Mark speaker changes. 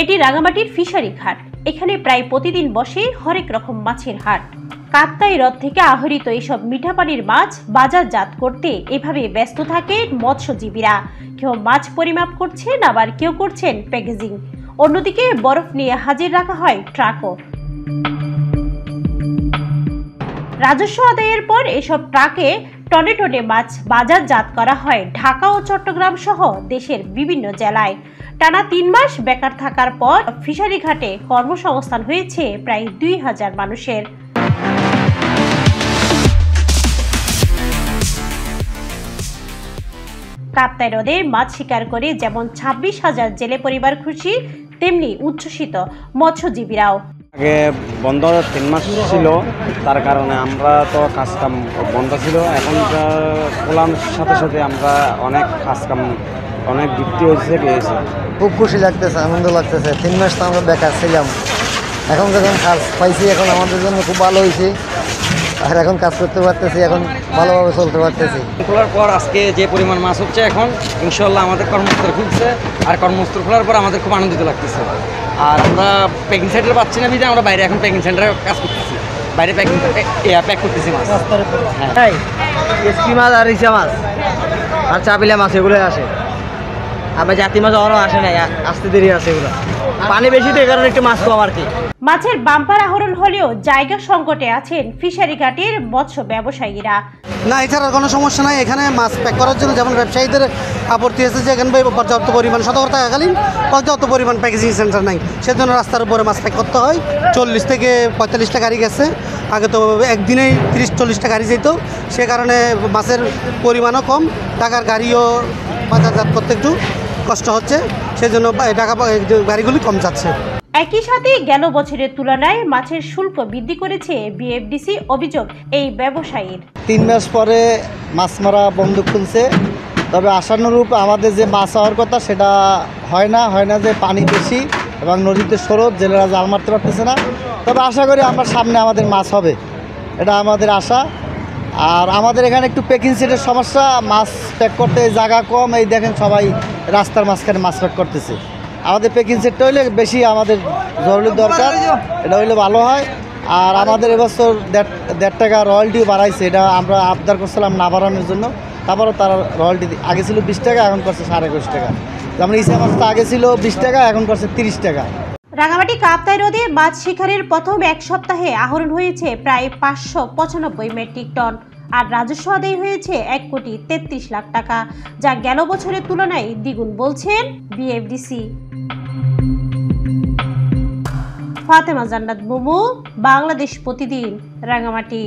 Speaker 1: এটি রাঙামাটির ফিশারি ঘাট। এখানে প্রায় প্রতিদিন বসে হরেক রকম মাছের হাট। কাপ্তাই হ্রদ থেকে আহরিত এইসব মিঠা পানির মাছ বাজারজাত করতে এভাবে ব্যস্ত থাকেন মৎস্যজীবীরা। কেউ মাছ পরিমাপ করছেন, আবার কেউ করছেন প্যাকেজিং। অন্যদিকে বরফ নিয়ে হাজির রাখা হয় ট্রাকও। রাজস্ব আদায়ের পর এসব ট্রাকে টনে টনে মাছ বাজারজাত করা হয় ঢাকা ও চট্টগ্রাম সহ দেশের বিভিন্ন জেলায়। টানা ৩ মাস বেকার থাকার পর ফিশারি ঘাটে কর্মসংস্থান হয়েছে প্রায় ২,০০০ মানুষের। কাপ্তাই হ্রদে মাছ শিকার করে যেমন ২৬,০০০ জেলে পরিবার খুশি, তেমনি উচ্ছ্বসিত মৎস্যজীবীরাও।
Speaker 2: আগে বন্ধ ৩ মাস ছিল, তার কারণে আমরা তো কাজকাম বন্ধ ছিল। এখন খোলার সাথে সাথে আমরা অনেক কাজকাম অনেক বৃদ্ধি হয়েছে গিয়েছে।
Speaker 3: খুব খুশি লাগতেছে, আনন্দ লাগতেছে। 3 মাস তো আমরা বেকার ছিলাম, এখন যখন কাজ পাইছি এখন আমাদের জন্য খুব ভালো হয়েছে। আর এখন কাজ করতে পারতেছি, এখন ভালোভাবে চলতে পারতেছি।
Speaker 4: খোলার পর আজকে যে পরিমাণ মাছ হচ্ছে, এখন ইনশাল্লাহ আমাদের কর্মস্থল খুলছে। আর কর্মস্থল খোলার পর আমাদের খুব আনন্দিত লাগতেছে। আর আমরা প্যাকিং সেন্টার পাচ্ছি না বিধে আমরা বাইরে এখন প্যাকিং সেন্টারে কাজ করতেছি, বাইরে প্যাক করতেছি মাছ।
Speaker 3: হ্যাঁ, এসকি মাছ আর ইসা মাছ আর চাপিলা মাছ এগুলো আসে। আবার জাতি মাছ আরও আসে না, আসতে দেরি আছে। এগুলো পানি বেশি তো, এই কারণে একটু মাছ কম আর কি।
Speaker 1: মাছের বাম্পার আহরণ হলেও জায়গা সংকটে আছেন ফিশারি ঘাটের মৎস্য ব্যবসায়ীরা।
Speaker 5: না, এছাড়া কোনো সমস্যা নাই। এখানে মাছ প্যাক করার জন্য যেমন ব্যবসায়ীদের আপত্তি আছে যে এখানে পর্যাপ্ত পরিমাণ সতর্ক থাকাকালীন পর্যাপ্ত পরিমাণ প্যাকেজিং সেন্টার নাই, সেজন্য রাস্তার উপরে মাছ প্যাক করতে হয়। 40 থেকে 45টা গাড়ি গেছে। আগে তো একদিনেই 30-40টা গাড়ি যেত, সে কারণে মাছের পরিমাণও কম, টাকার গাড়িও বাজারজাত করতে একটু কষ্ট হচ্ছে, সেজন্য টাকা গাড়িগুলি কম যাচ্ছে।
Speaker 1: একই সাথে গেল বছরের তুলনায় মাছের শুল্ক বৃদ্ধি করেছে বিএফডিসি, অভিযোগ এই ব্যবসায়ীর।
Speaker 3: 3 মাস পরে মাছ মারা বন্ধ খুলছে, তবে আশানুরূপ আমাদের যে মাছ হওয়ার কথা সেটা হয় না যে পানি বেশি এবং নদীতে স্রোত, জেলেরা জাল মারতে পারতেছে না। তবে আশা করি আমরা সামনে আমাদের মাছ হবে, এটা আমাদের আশা। আর আমাদের এখানে একটু প্যাকিং সেটের সমস্যা, মাছ প্যাক করতে জায়গা কম। এই দেখেন সবাই রাস্তার মাঝখানে মাছ প্যাক করতেছে। আমাদের প্যাকিং সেটটা হইলে বেশি আমাদের জরুরি দরকার, এটা হইলে ভালো হয়। আর আমাদের এবছর 1.5 টাকা রয়্যালটিও বাড়াইছে, এটা আমরা আবদার করছিলাম না বাড়ানোর জন্য। তারপরও তারা রয়্যালটি আগে ছিল 20 টাকা, এখন করছে 21.5 টাকা। যেমন ইসা মাছটা আগে ছিল 20 টাকা, এখন করছে 30 টাকা।
Speaker 1: রাঙামাটি কাপ্তাই হ্রদে মাছ শিকারের প্রথম 1 সপ্তাহে আহরণ হয়েছে প্রায় 595 মেট্রিক টন, আর রাজস্ব আদায় হয়েছে 1,33 লাখ টাকা, যা গেল বছরের তুলনায় দ্বিগুণ বলছেন বিএফডিসি। ফাতেমা জান্নাত মুমু, বাংলাদেশ প্রতিদিন, রাঙামাটি।